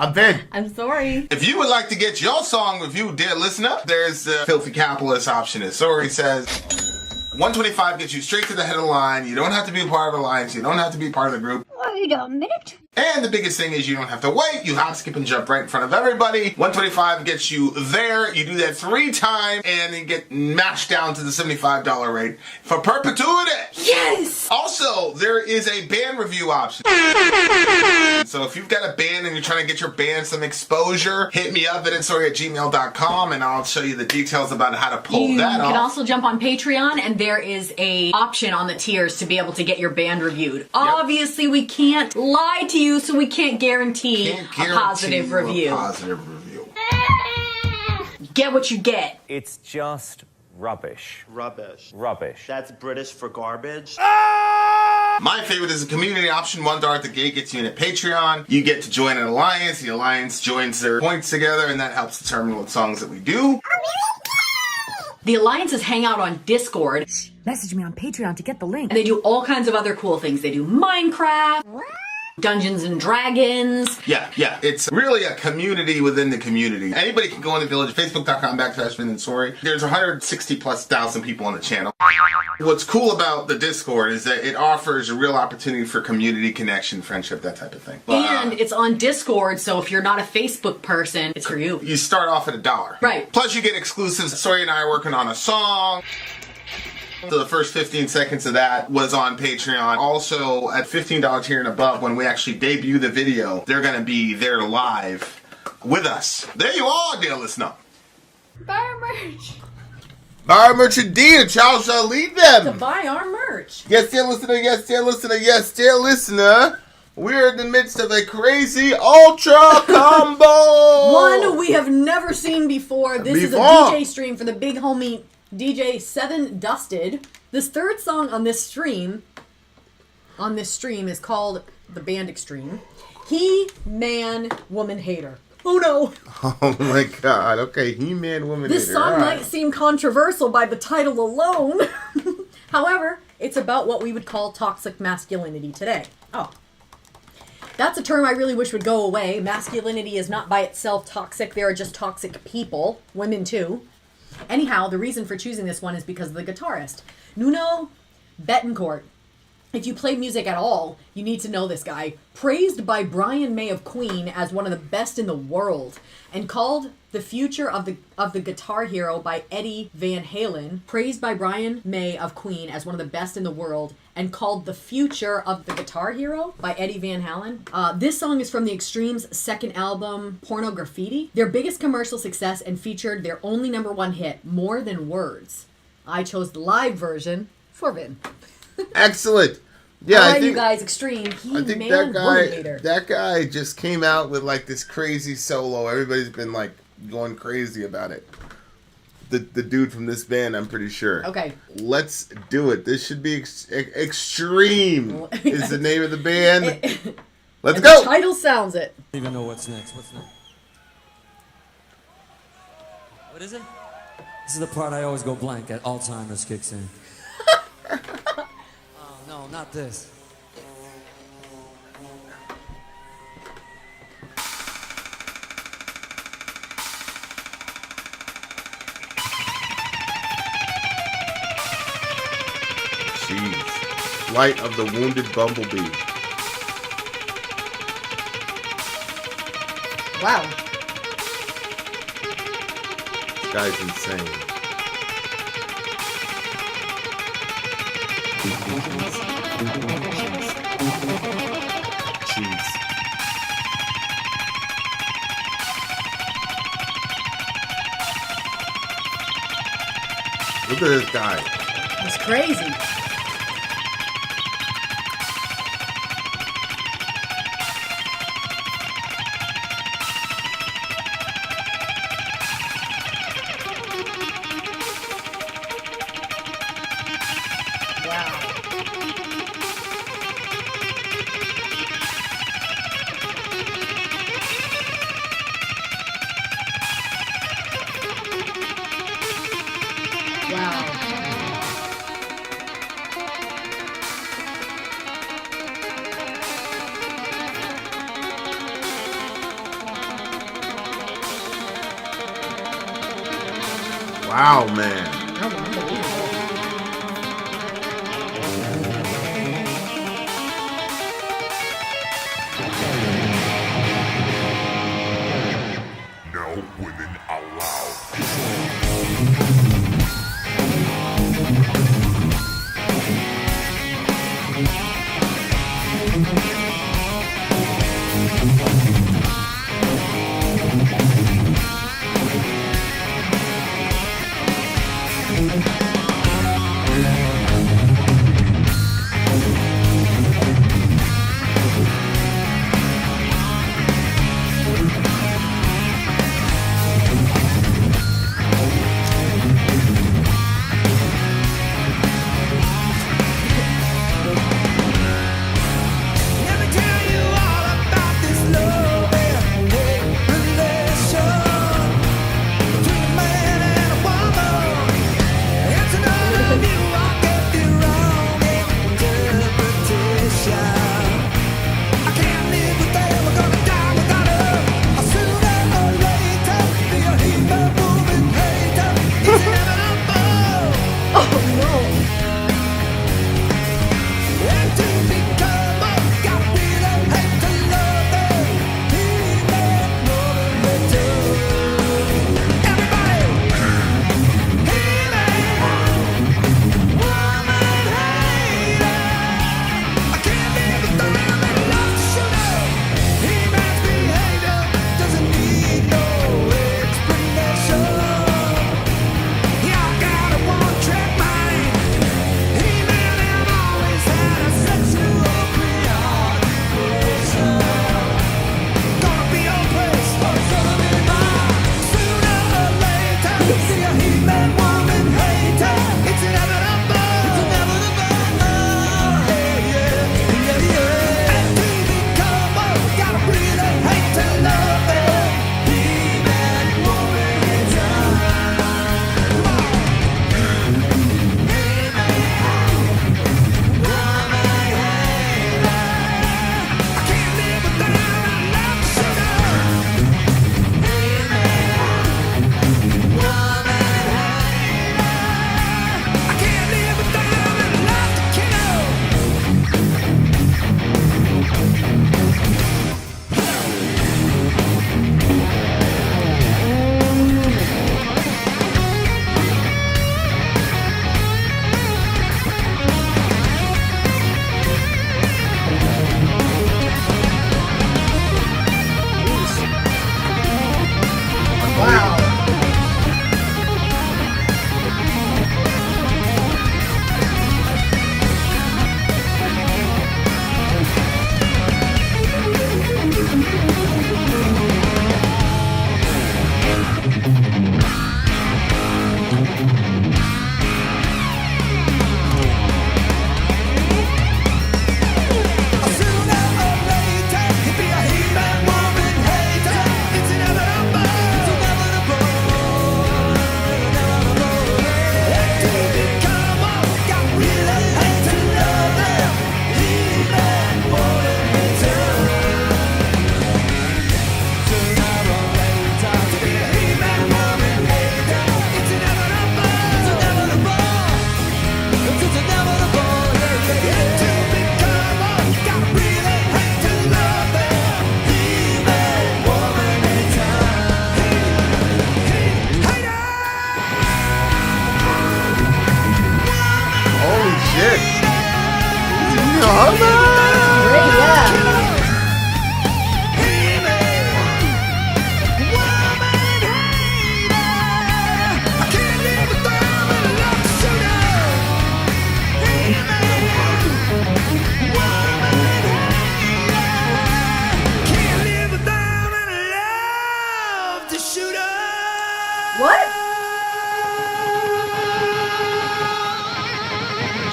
I'm Ben. I'm Sori. If you would like to get your song reviewed, dear listener, there's the filthy capitalist option. As Sori says, 125 gets you straight to the head of the line. You don't have to be a part of the alliance. You don't have to be part of the group. Wait a minute. And the biggest thing is you don't have to wait. You hop, skip, and jump right in front of everybody. 125 gets you there. You do that 3 times, and you get mashed down to the $75 rate for perpetuity. Yes! Also, there is a band review option. So if you've got a band and you're trying to get your band some exposure, hit me up at insori@gmail.com, and I'll show you the details about how to pull that off. You can also jump on Patreon, and there is a option on the tiers to be able to get your band reviewed. Yep. Obviously, we can't lie to you, so we can't guarantee a positive review. Get what you get. It's just rubbish. Rubbish. Rubbish. That's British for garbage. My favorite is the community option. $1 at the gate gets you in a Patreon. You get to join an alliance. The alliance joins their points together, and that helps determine what songs that we do. The alliances hang out on Discord. Message me on Patreon to get the link. And they do all kinds of other cool things. They do Minecraft, Dungeons and Dragons. Yeah. It's really a community within the community. Anybody can go in the village, facebook.com/Ben and Sori. There's 160,000+ people on the channel. What's cool about the Discord is that it offers a real opportunity for community connection, friendship, that type of thing. And it's on Discord, so if you're not a Facebook person, it's for you. You start off at $1. Right. Plus you get exclusives. Sori and I are working on a song. So the first 15 seconds of that was on Patreon. Also, at $15 tier and above, when we actually debut the video, they're going to be there live with us. There you are, dear listener. Buy our merch. Buy our merch indeed. A child shall lead them. To buy our merch. Yes, dear listener. Yes, dear listener. Yes, dear listener. We're in the midst of a crazy ultra combo. One we have never seen before. This is a DJ stream for the big homie DJ 7 Dusted. This third song on this stream is called The Band Extreme. He, man, woman, hater. Oh no! Oh my god. Okay, He-Man, woman, This hater. song might seem controversial by the title alone. However, it's about what we would call toxic masculinity today. Oh. That's a term I really wish would go away. Masculinity is not by itself toxic. There are just toxic people. Women too. Anyhow, the reason for choosing this one is because of the guitarist, Nuno Betancourt. If you play music at all, you need to know this guy. Praised by Brian May of Queen as one of the best in the world, and called the future of the guitar hero by Eddie Van Halen. Praised by Brian May of Queen as one of the best in the world, and called the future of the guitar hero by Eddie Van Halen. This song is from the Extreme's second album, Porno Graffiti. Their biggest commercial success and featured their only #1 hit, More Than Words. I chose the live version for Vin. Excellent. Yeah, I think you guys, Extreme. I think that guy just came out with like this crazy solo. Everybody's been like going crazy about it. The dude from this band, I'm pretty sure. Okay. Let's do it. This should be Extreme is the name of the band. Let's go. The title sounds it. I don't even know what's next. What's next? What is it? This is the part I always go blank at. Alzheimer's kicks in. Oh, no, not this. Jeez. Light of the Wounded Bumblebee. Wow. This guy's insane. Jeez. Look at this guy. It's crazy. Wow, man. Oh, unbelievable. No women allowed. Let me tell you all about this love and hate relation between a man and a woman. It's another view, I'll get the wrong interpretation. I can't live with them, we're gonna die without her. Sooner or later, be a heathen woman hater. It's inevitable. Oh no. And to become a god, we don't hate to love them. He meant more than they do. Everybody, he meant woman hater. I can't live with them and love to shoot up. He meant behavior doesn't need no explanation. Yeah, I got a one-track mind. He meant him always had a sexual preoccupation. Gonna be your place, or it's gonna be mine. Sooner or later, be a he-man woman hater. It's inevitable. It's inevitable. Yeah, yeah. And to become one, gotta really hate to love them. He-man woman hater. Come on. I can't live without a love sugar. I can't live without a love to kill. Wow. Sooner or later, he'll be a he-man woman hater. It's inevitable. It's inevitable. And to become one, got really hate to love them. He-man woman hater. Sooner or later, to be a he-man woman hater. It's inevitable. It's inevitable. It's inevitable. And to become one, got really hate to love them. He-man woman hater. Hater. Holy shit. Great, yeah. What?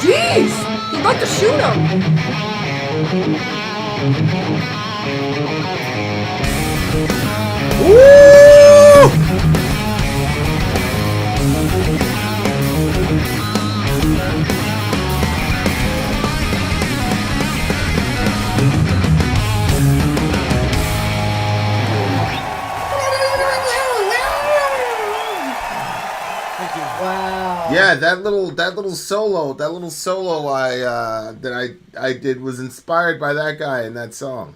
Jeez! He'd like to shoot him! Yeah, that little solo I did was inspired by that guy in that song.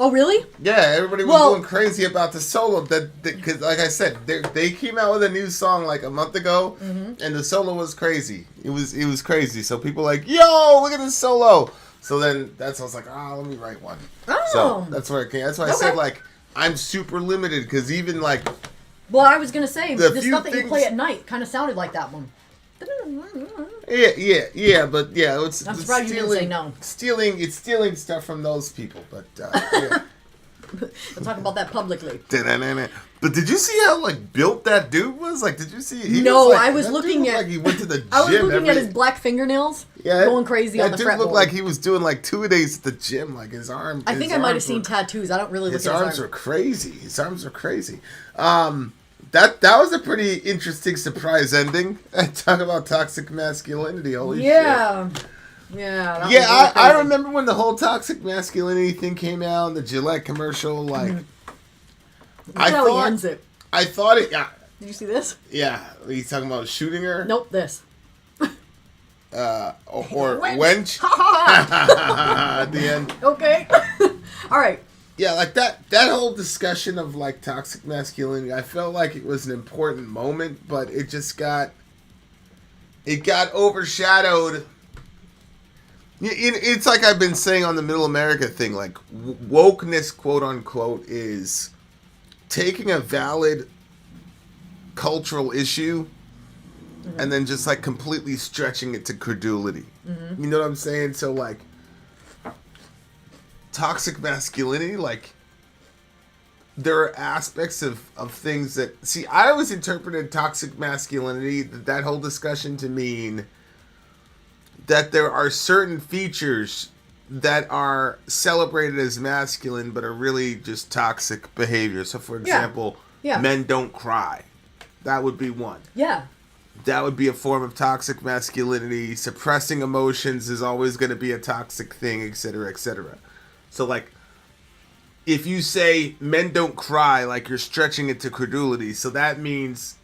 Oh, really? Yeah, everybody was going crazy about the solo because, like I said, they came out with a new song like a month ago, and the solo was crazy. It was crazy. So people were like, yo, look at this solo. So then that's I was like, let me write one. Oh, so that's where it came. That's why I said like I'm super limited because even like. Well, I was gonna say the stuff that you things... play at night kind of sounded like that one. Yeah, but yeah, it's. I'm surprised you didn't say no. It's stealing stuff from those people, but yeah. We'll talk about that publicly. But did you see how like built that dude was? Like, did you see? I was looking at. Like he went to the gym. I was looking at his black fingernails. Yeah, going crazy on the fretboard. That dude looked like he was doing like 2 days at the gym. Like his arm. I think I might have seen tattoos. I don't really look at his arms. His arms are crazy. That was a pretty interesting surprise ending. Talk about toxic masculinity. Holy shit. Yeah. I remember when the whole toxic masculinity thing came out, and the Gillette commercial. Like, I thought he ends it. I thought it. Yeah. Did you see this? Yeah, he's talking about shooting her. Nope, this. Or wench. At the end. Okay. All right. Yeah, like that whole discussion of like toxic masculinity, I felt like it was an important moment, but it just got overshadowed. It's like I've been saying on the Middle America thing, like wokeness, quote unquote, is taking a valid cultural issue and then just like completely stretching it to credulity. You know what I'm saying? So like toxic masculinity, like there are aspects of things that I always interpreted toxic masculinity, that whole discussion, to mean that there are certain features that are celebrated as masculine but are really just toxic behavior. So for example, men don't cry. That would be one. Yeah. That would be a form of toxic masculinity. Suppressing emotions is always going to be a toxic thing, etc., etc. So, like, if you say men don't cry, like, you're stretching it to credulity. So that means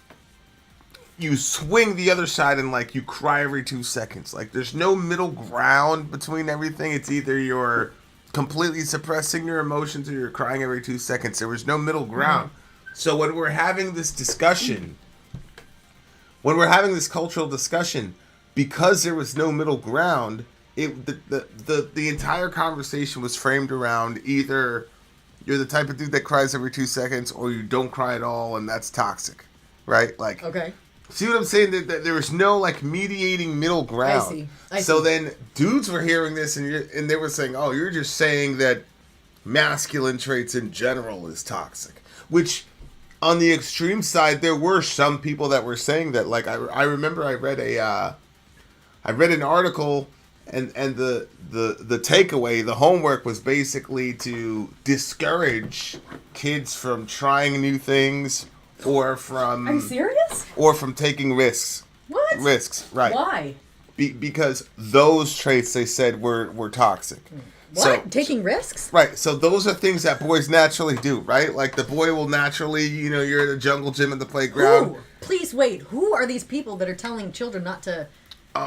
you swing the other side and, like, you cry every 2 seconds. Like, there's no middle ground between everything. It's either you're completely suppressing your emotions or you're crying every 2 seconds. There was no middle ground. So when we're having this discussion, when we're having this cultural discussion, because there was no middle ground, the entire conversation was framed around either you're the type of dude that cries every 2 seconds or you don't cry at all, and that's toxic, right? Like, okay. See what I'm saying? That there was no like mediating middle ground. I see. So then dudes were hearing this and they were saying, "Oh, you're just saying that masculine traits in general is toxic," which. On the extreme side, there were some people that were saying that. Like I remember, I read an article, and the takeaway, the homework was basically to discourage kids from trying new things or from. Are you serious? Or from taking risks. What? Risks, right? Why? Because those traits, they said, were toxic. What? So, taking risks? Right. So those are things that boys naturally do, right? Like the boy will naturally, you're at the jungle gym at the playground. Who? Please wait. Who are these people that are telling children not to...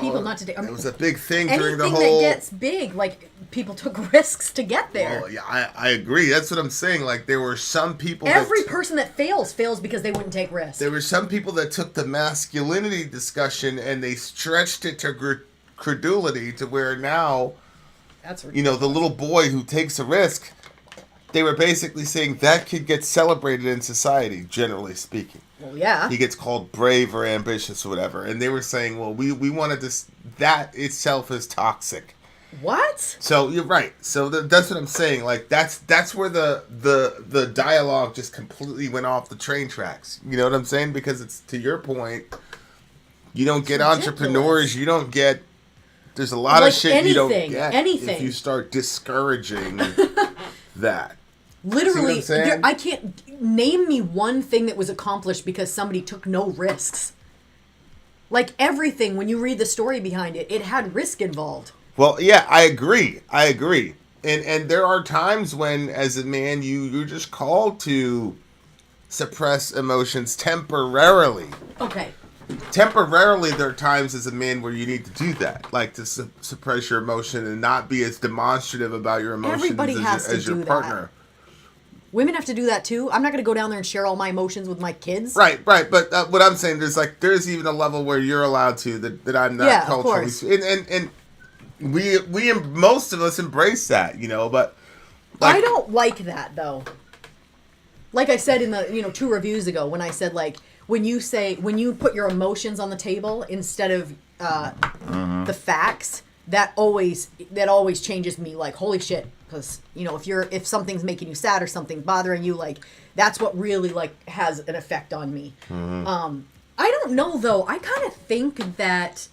people not to take... It was a big thing during the whole... Anything that gets big, like, people took risks to get there. Well, yeah, I agree. That's what I'm saying. Like, there were some people Every person that fails because they wouldn't take risks. There were some people that took the masculinity discussion and they stretched it to credulity to where now... That's the little boy who takes a risk, they were basically saying that kid gets celebrated in society, generally speaking. Well, yeah. He gets called brave or ambitious or whatever. And they were saying, well, we wanted this, that itself is toxic. What? So, you're right. So that's what I'm saying. Like, that's where the dialogue just completely went off the train tracks. You know what I'm saying? Because it's, to your point, you don't get entrepreneurs, you don't get... There's a lot of shit you don't get if you start discouraging that. Literally, I can't name me one thing that was accomplished because somebody took no risks. Like everything, when you read the story behind it, it had risk involved. Well, yeah, I agree. And there are times when, as a man, you're just called to suppress emotions temporarily. Okay. temporarily there are times as a man where you need to do that, like to suppress your emotion and not be as demonstrative about your emotions Everybody has to as your do partner. that. Women have to do that too. I'm not going to go down there and share all my emotions with my kids. Right. But what I'm saying there's even a level where you're allowed to that I'm not Yeah, culturally. of course. And we most of us embrace that, but like, I don't like that though. Like I said in the 2 reviews ago when I said like when you put your emotions on the table instead of the facts, that always changes me. Like holy shit. Because if something's making you sad or something bothering you, like that's what really like has an effect on me. I don't know though. I kind of think that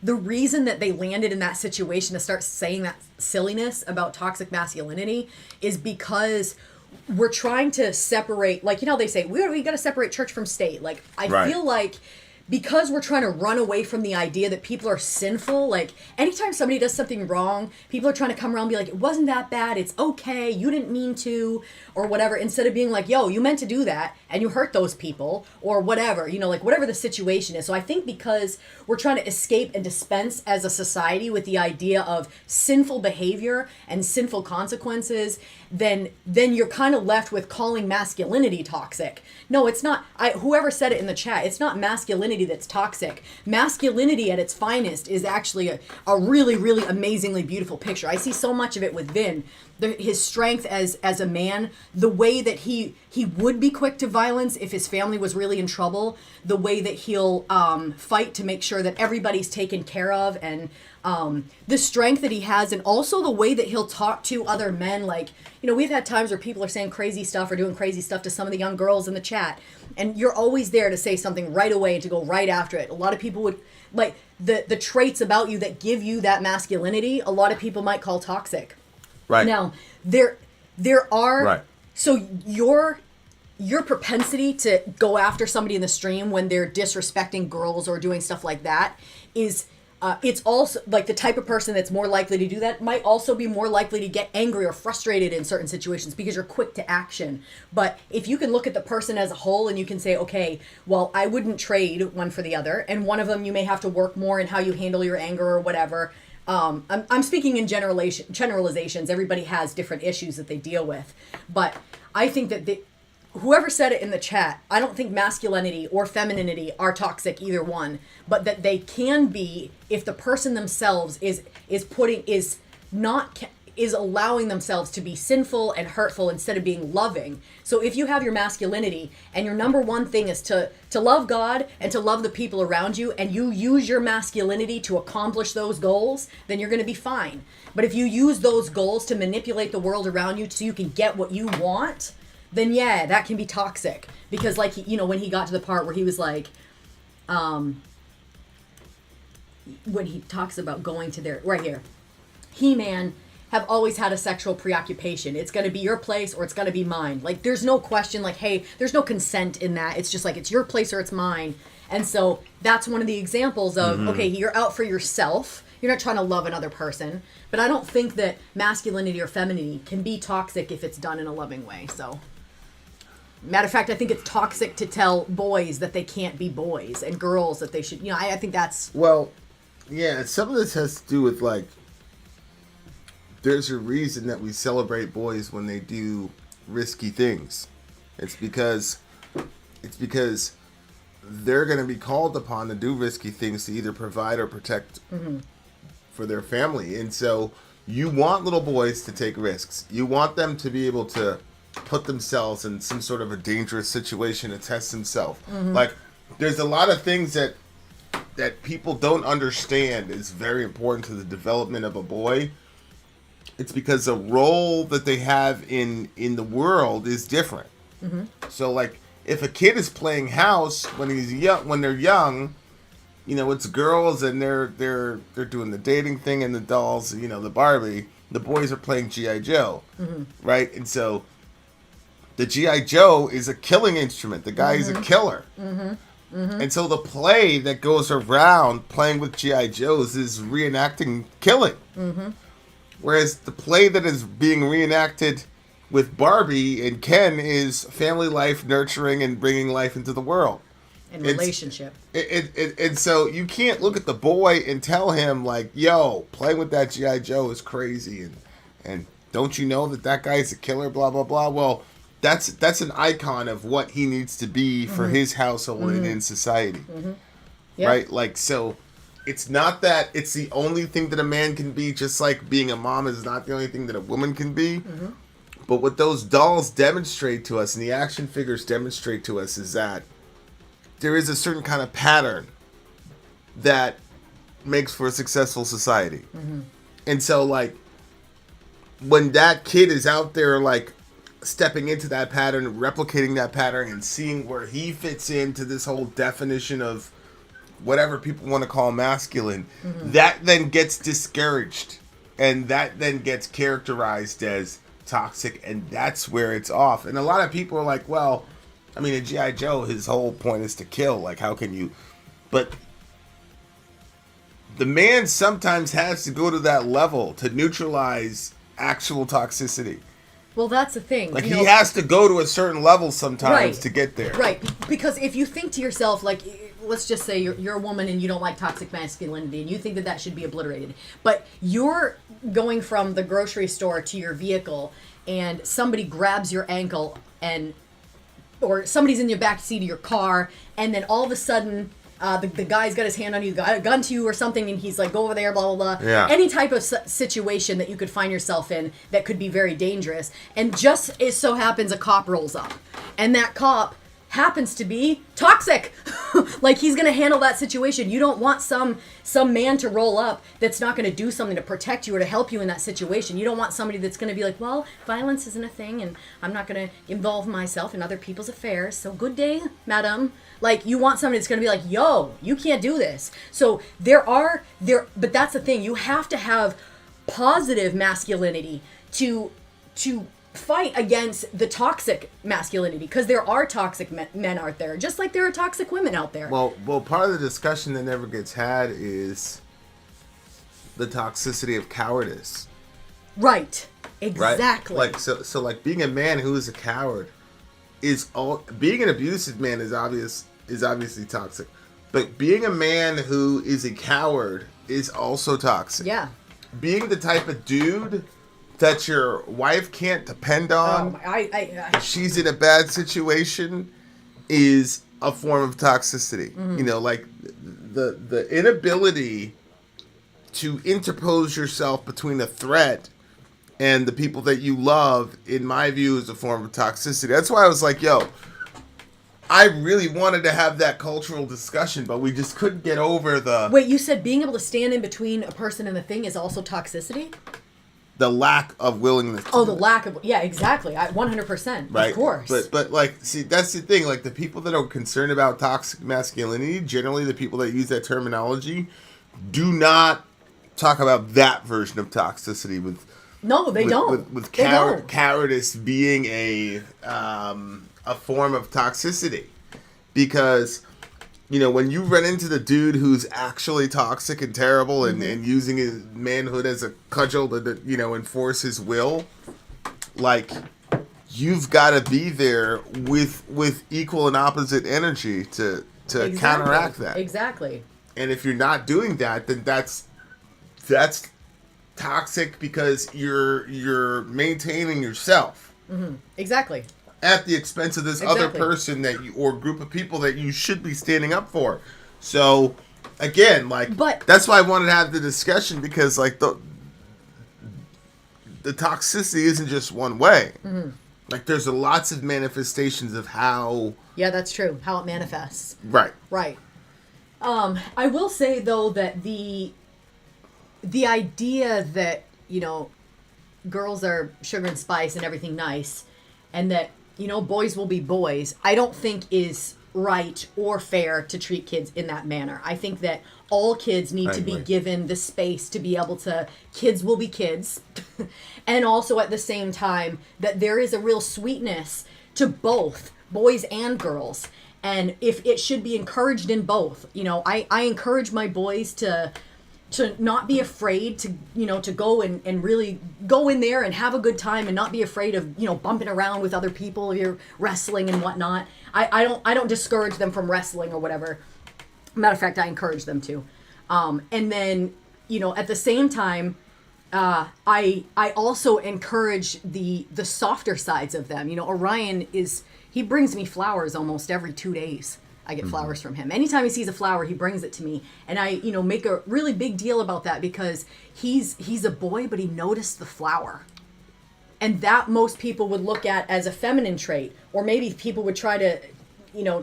the reason that they landed in that situation to start saying that silliness about toxic masculinity is because we're trying to separate. Like they say we got to separate church from state. Like I feel like. Because we're trying to run away from the idea that people are sinful, like anytime somebody does something wrong, people are trying to come around and be like, it wasn't that bad, it's okay, you didn't mean to, or whatever, instead of being like, yo, you meant to do that, and you hurt those people, or whatever, like whatever the situation is. So I think because we're trying to escape and dispense as a society with the idea of sinful behavior and sinful consequences, then you're kind of left with calling masculinity toxic. No, it's not. Whoever said it in the chat, it's not masculinity that's toxic. Masculinity at its finest is actually a really, really amazingly beautiful picture. I see so much of it with Vin. His strength as a man, the way that he would be quick to violence if his family was really in trouble, the way that he'll fight to make sure that everybody's taken care of, and the strength that he has, and also the way that he'll talk to other men. Like, we've had times where people are saying crazy stuff or doing crazy stuff to some of the young girls in the chat, and you're always there to say something right away and to go right after it. A lot of people would, like, the traits about you that give you that masculinity, a lot of people might call toxic. Right. Now, there are... Right. So your propensity to go after somebody in the stream when they're disrespecting girls or doing stuff like that is... it's also like the type of person that's more likely to do that might also be more likely to get angry or frustrated in certain situations because you're quick to action. But if you can look at the person as a whole and you can say, okay, well, I wouldn't trade one for the other, and one of them you may have to work more in how you handle your anger or whatever. I'm speaking in generalizations. Everybody has different issues that they deal with, but I think that whoever said it in the chat, I don't think masculinity or femininity are toxic, either one, but that they can be if the person themselves is allowing themselves to be sinful and hurtful instead of being loving. So if you have your masculinity and your number one thing is to love God and to love the people around you, and you use your masculinity to accomplish those goals, then you're going to be fine. But if you use those goals to manipulate the world around you so you can get what you want, then yeah, that can be toxic. Because like, when he got to the part where he was like, when he talks about going to their, right here, He-Man have always had a sexual preoccupation. It's going to be your place or it's going to be mine. Like, there's no question, like, hey, there's no consent in that. It's just like, it's your place or it's mine. And so that's one of the examples of, okay, you're out for yourself. You're not trying to love another person. But I don't think that masculinity or femininity can be toxic if it's done in a loving way. So, matter of fact, I think it's toxic to tell boys that they can't be boys and girls that they should, I think that's... Well, yeah, some of this has to do with, like, there's a reason that we celebrate boys when they do risky things. It's because they're going to be called upon to do risky things to either provide or protect for their family. And so you want little boys to take risks. You want them to be able to put themselves in some sort of a dangerous situation to test themselves. Like, there's a lot of things that people don't understand is very important to the development of a boy. It's because the role that they have in the world is different. So, like, if a kid is playing house when they're young, it's girls and they're doing the dating thing and the dolls, the Barbie. The boys are playing G.I. Joe, right? And so the G.I. Joe is a killing instrument. The guy is a killer. And so the play that goes around playing with G.I. Joes is reenacting killing. Whereas the play that is being reenacted with Barbie and Ken is family life, nurturing, and bringing life into the world. and relationship. And so you can't look at the boy and tell him like, yo, playing with that G.I. Joe is crazy, and don't you know that guy's a killer, blah blah blah. Well, that's an icon of what he needs to be for his household and in society. Yep. Right? Like, so it's not that it's the only thing that a man can be, just like being a mom is not the only thing that a woman can be. But what those dolls demonstrate to us and the action figures demonstrate to us is that there is a certain kind of pattern that makes for a successful society. And so, like, when that kid is out there, like, stepping into that pattern, replicating that pattern, and seeing where he fits into this whole definition of whatever people want to call masculine, that then gets discouraged. And that then gets characterized as toxic, and that's where it's off. And a lot of people are like, well, I mean, a G.I. Joe, his whole point is to kill. Like, how can you... But the man sometimes has to go to that level to neutralize actual toxicity. Well, that's the thing. Like, he has to go to a certain level sometimes to get there. Right. Because if you think to yourself, like, let's just say you're a woman and you don't like toxic masculinity and you think that should be obliterated. But you're going from the grocery store to your vehicle and somebody grabs your ankle or somebody's in your back seat of your car, and then all of a sudden the guy's got his hand on you, got a gun to you or something, and he's like, go over there, blah, blah, blah. Yeah. Any type of situation that you could find yourself in that could be very dangerous. And just as so happens, a cop rolls up. And that cop happens to be toxic. Like, he's going to handle that situation. You don't want some man to roll up that's not going to do something to protect you or to help you in that situation. You don't want somebody that's going to be like, well, violence isn't a thing, and I'm not going to involve myself in other people's affairs, so good day, madam. Like, you want somebody that's going to be like, yo, you can't do this. So but that's the thing. You have to have positive masculinity to fight against the toxic masculinity, because there are toxic men out there, just like there are toxic women out there. Well, part of the discussion that never gets had is the toxicity of cowardice. Right. Exactly. Right? Like, so like, being a man who is a coward being an abusive man is obviously toxic. But being a man who is a coward is also toxic. Yeah. Being the type of dude that your wife can't depend on, she's in a bad situation, is a form of toxicity. You know, like the inability to interpose yourself between a threat and the people that you love, in my view, is a form of toxicity. That's why I was like, yo, I really wanted to have that cultural discussion, but we just couldn't get over the... Wait, you said being able to stand in between a person and the thing is also toxicity? The lack of willingness to the lack of... Yeah, exactly. 100%. Right? Of course. But like, see, that's the thing. Like, the people that are concerned about toxic masculinity, generally the people that use that terminology, do not talk about that version of toxicity with... No, they don't. With cowardice being a form of toxicity. Because, you know, when you run into the dude who's actually toxic and terrible and using his manhood as a cudgel to, you know, enforce his will, like, you've got to be there with equal and opposite energy to counteract that. Exactly. And if you're not doing that, then that's toxic, because you're maintaining yourself. Exactly. At the expense of this other person or group of people that you should be standing up for. So, again, like, that's why I wanted to have the discussion, because, like, the toxicity isn't just one way. Like, there's lots of manifestations of how... Yeah, that's true. How it manifests. Right. Right. I will say, though, that the idea that, you know, girls are sugar and spice and everything nice, and that, you know, boys will be boys, I don't think is right or fair to treat kids in that manner. I think that all kids need to be given the space to be able to... Kids will be kids. And also, at the same time, that there is a real sweetness to both boys and girls. And if it should be encouraged in both. You know, I encourage my boys to to not be afraid to, to go and really go in there and have a good time and not be afraid of, bumping around with other people if you're wrestling and whatnot. I don't discourage them from wrestling or whatever. Matter of fact, I encourage them to. And then, at the same time, I also encourage the softer sides of them. Orion he brings me flowers almost every 2 days. I get flowers from him. Anytime he sees a flower, he brings it to me. And I, make a really big deal about that because he's a boy, but he noticed the flower. And that most people would look at as a feminine trait. Or maybe people would try to,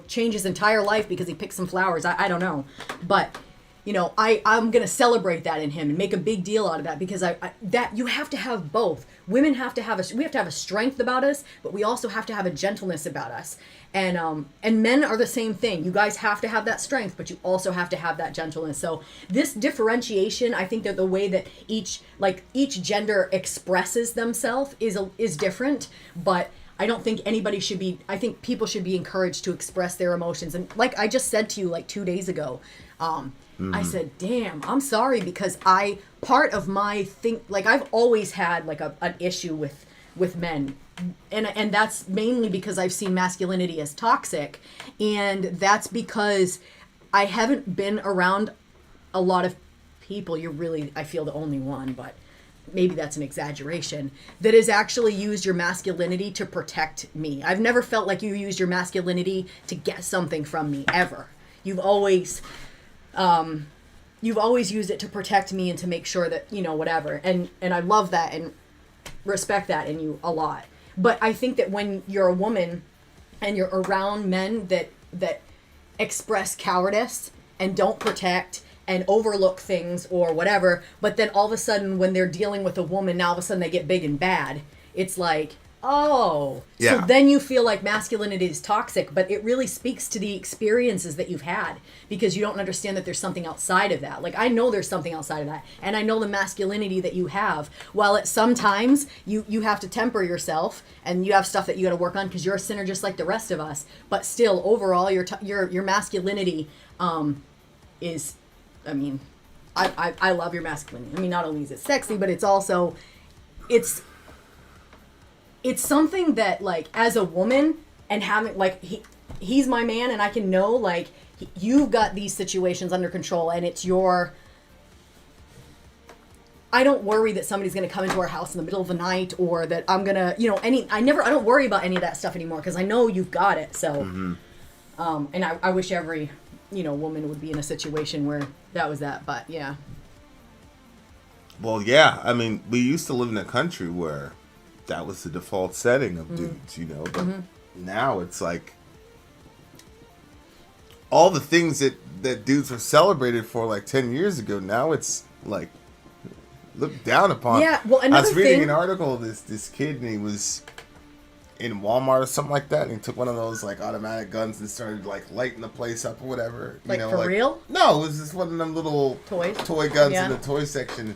change his entire life because he picked some flowers. I don't know. But, I'm going to celebrate that in him and make a big deal out of that because that you have to have both. Women have to have we have to have a strength about us, but we also have to have a gentleness about us. And men are the same thing. You guys have to have that strength, but you also have to have that gentleness. So this differentiation, I think that the way that each gender expresses themselves is different, but I don't think I think people should be encouraged to express their emotions. And like I just said to you 2 days ago, I said, damn, I'm sorry because part of my I've always had an issue with men. And that's mainly because I've seen masculinity as toxic. And that's because I haven't been around a lot of people. You're really, I feel, the only one, but maybe that's an exaggeration, that has actually used your masculinity to protect me. I've never felt like you used your masculinity to get something from me, ever. You've always used it to protect me and to make sure that, whatever. And I love that and respect that in you a lot. But I think that when you're a woman and you're around men that express cowardice and don't protect and overlook things or whatever, but then all of a sudden when they're dealing with a woman, now all of a sudden they get big and bad. It's like, oh. Yeah. So then you feel like masculinity is toxic, but it really speaks to the experiences that you've had because you don't understand that there's something outside of that. I know there's something outside of that. And I know the masculinity that you have. While at sometimes you have to temper yourself and you have stuff that you got to work on because you're a sinner just like the rest of us. But still, overall, your masculinity is, I love your masculinity. Not only is it sexy, but it's also, it's something that, as a woman, and having, he's my man, and I can know, you've got these situations under control, and it's I don't worry that somebody's going to come into our house in the middle of the night, or that I'm going to, I don't worry about any of that stuff anymore, because I know you've got it, so, and I wish every, woman would be in a situation where that was that, but, yeah. Well, yeah, we used to live in a country where that was the default setting of dudes, but now it's all the things that dudes were celebrated for 10 years ago, now it's looked down upon. Yeah, well, another I was reading thing, an article of this kid, and he was in Walmart or something like that, and he took one of those automatic guns and started lighting the place up or whatever. For real? No, it was just one of them little toy guns in the toy section.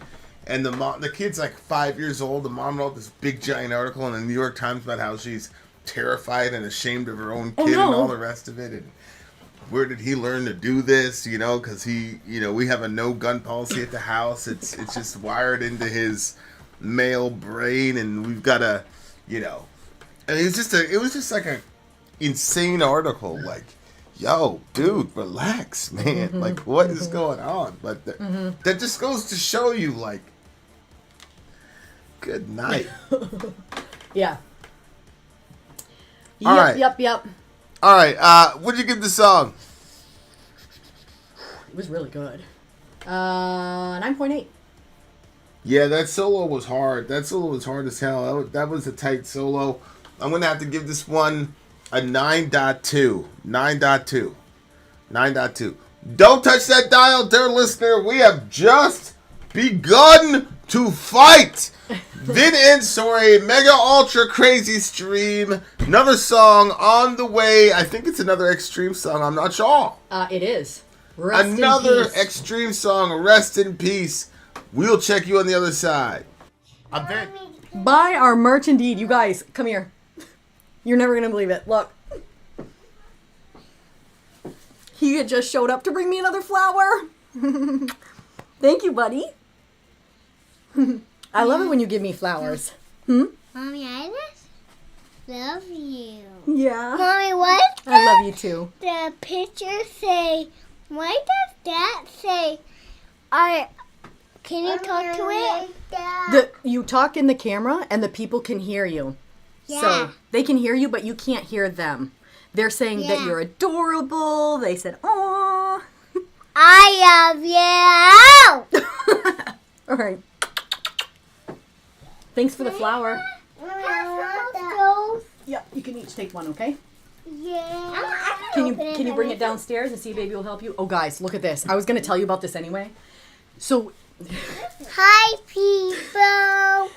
And the kid's 5 years old. The mom wrote this big giant article in the New York Times about how she's terrified and ashamed of her own kid and all the rest of it. And where did he learn to do this? Because we have a no gun policy at the house. It's just wired into his male brain, and we've got to, And it was just a insane article. Yo, dude, relax, man. What is going on? But that just goes to show you, good night. Yeah. All right. Yep. All right. What'd you give the song? It was really good. 9.8. Yeah, that solo was hard. That solo was hard as hell. That was a tight solo. I'm going to have to give this one a 9.2. 9.2. 9.2. Don't touch that dial, dear listener. We have just begun to fight. Vin and Sori, Mega Ultra Crazy Stream. Another song on the way. I think it's another Extreme song. I'm not sure. It is. Rest another in peace. Extreme song. Rest in peace. We'll check you on the other side. I'm Vin. Buy our merch indeed. You guys, come here. You're never going to believe it. Look. He had just showed up to bring me another flower. Thank you, buddy. I love it when you give me flowers. Mommy, I just love you. Yeah. Mommy, what I love you too. the picture say? Why does that say? Can you talk to it? You talk in the camera and the people can hear you. Yeah. So they can hear you, but you can't hear them. They're saying that Yeah. you're adorable. They said, "Aw." I love you. All right. Thanks for the flower. Yeah, you can each take one, okay? Yeah. Can you bring it downstairs and see if baby will help you? Oh, guys, look at this. I was going to tell you about this anyway. So Hi, people.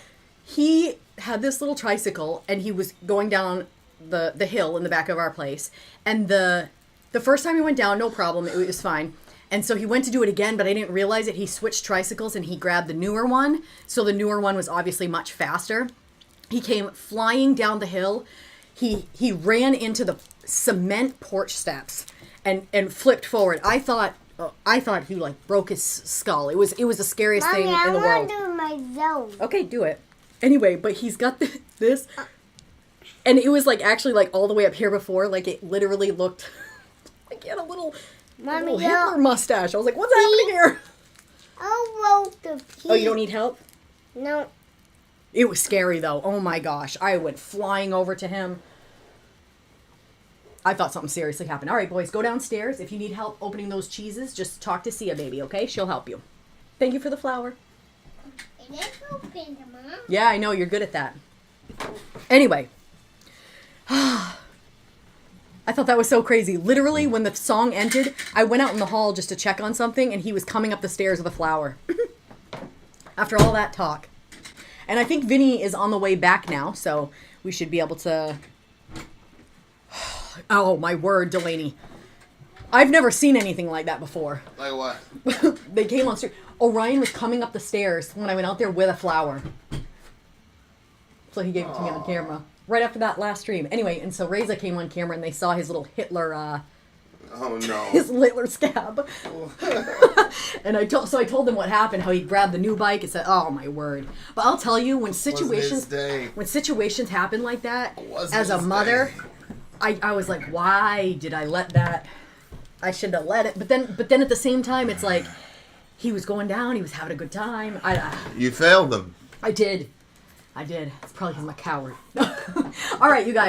he had this little tricycle and he was going down the hill in the back of our place. And the first time he went down, no problem. It was fine. And so he went to do it again, but I didn't realize it. He switched tricycles and he grabbed the newer one. So the newer one was obviously much faster. He came flying down the hill. He ran into the cement porch steps and flipped forward. I thought he like broke his skull. It was the scariest Mommy, thing I in the want world. to do my zone. Okay, do it. Anyway, but he's got this, and it was like actually like all the way up here before. Like it literally looked like he had a little Mommy, Hitler mustache. I was like, what's happening here? I wrote the piece. Oh, you don't need help? No. It was scary though. Oh my gosh. I went flying over to him. I thought something seriously happened. All right, boys, go downstairs. If you need help opening those cheeses, just talk to Sia, baby, okay? She'll help you. Thank you for the flower. It is open, Mom. Yeah, I know. You're good at that. Anyway. I thought that was so crazy. Literally, when the song ended, I went out in the hall just to check on something, and he was coming up the stairs with a flower. After all that talk. And I think Vinny is on the way back now, so we should be able to... Oh, my word, Delaney. I've never seen anything like that before. Like what? They came on street. Orion was coming up the stairs when I went out there with a flower. So he gave it to me on camera. Right after that last stream. Anyway, and so Reza came on camera and they saw his little Hitler, Oh no. his Hitler scab. And I told them what happened, how he grabbed the new bike and said, oh my word. But I'll tell you, when situations happen like that, as a mother, I was like, why did I let that? I shouldn't have let it. But then at the same time, it's like, he was going down, he was having a good time. You failed them. I did. It's probably because I'm a coward. All right, you guys.